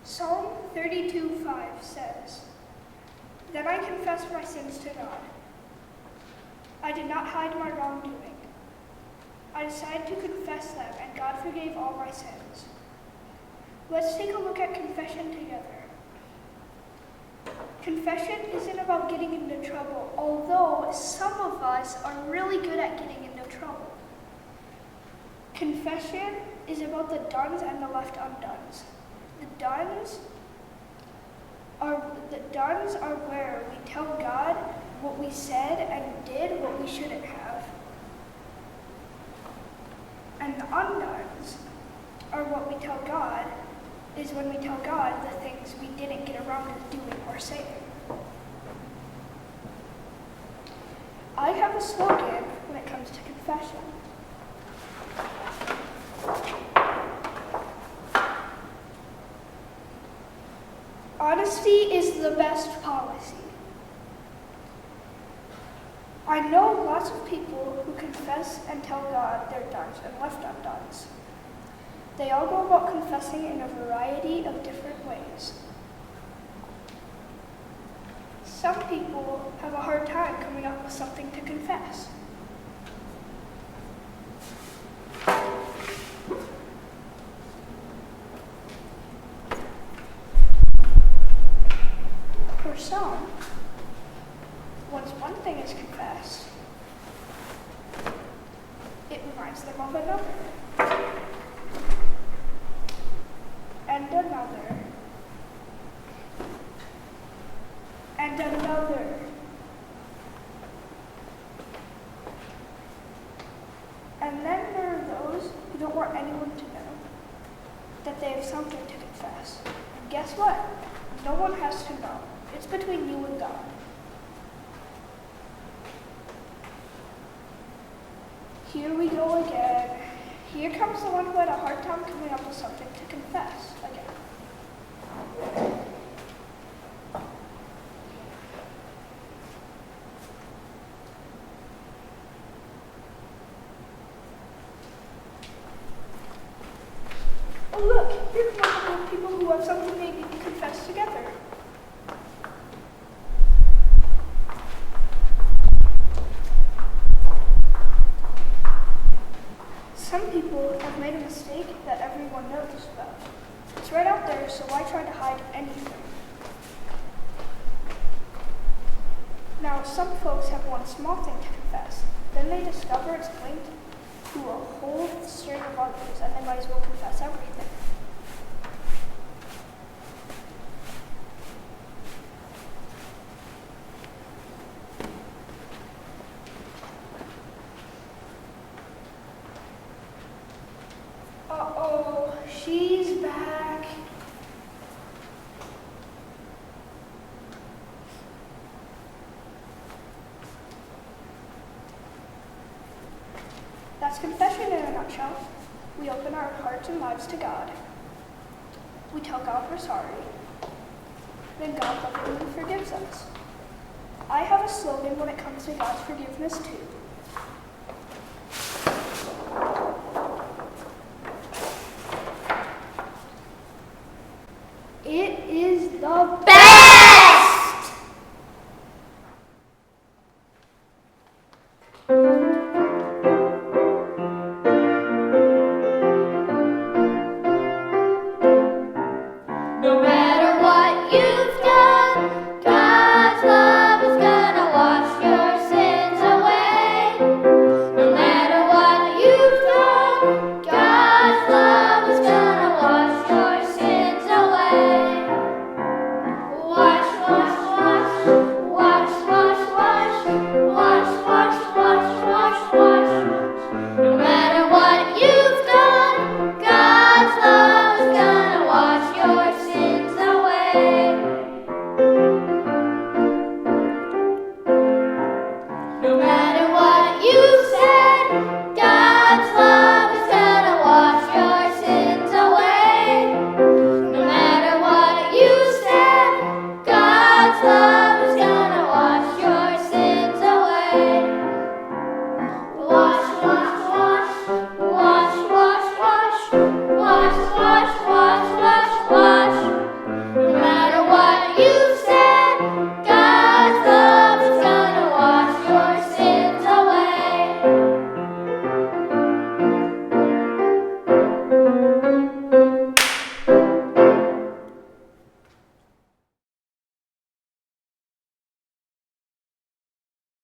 Psalm 32:5 says, "Then I confessed my sins to God. I did not hide my wrongdoing. I decided to confess them, and God forgave all my sins." Let's take a look at confession together. Confession isn't about getting into trouble, although some of us are really good at getting into trouble. Confession is about the dones and the left undones. The dones are where we tell God what we said and did what we shouldn't have. And the undones are what we tell God is when we tell God the things we didn't get around to doing or saying. I have a slogan when it comes to confession. Honesty is the best policy. I know lots of people who confess and tell God their dones and left undones. They all go about confessing in a variety of different ways. Some people have a hard time coming up with something to confess. For some, once one thing is confessed, it reminds them of another, and another, and another. And then there are those who don't want anyone to know that they have something to confess. And guess what? No one has to know. It's between you and God. Here we go again. Here comes the one who had a hard time coming up with something to confess again. Oh look, here come a couple of people who have something they need to confess together. Some people have made a mistake that everyone knows about. It's right out there, so why try to hide anything? Now, some folks have one small thing to confess. Then they discover it's linked to a whole string of others, and they might as well confess everything. Uh-oh, she's back. That's confession in a nutshell. We open our hearts and lives to God. We tell God we're sorry. Then God lovingly forgives us. I have a slogan when it comes to God's forgiveness too.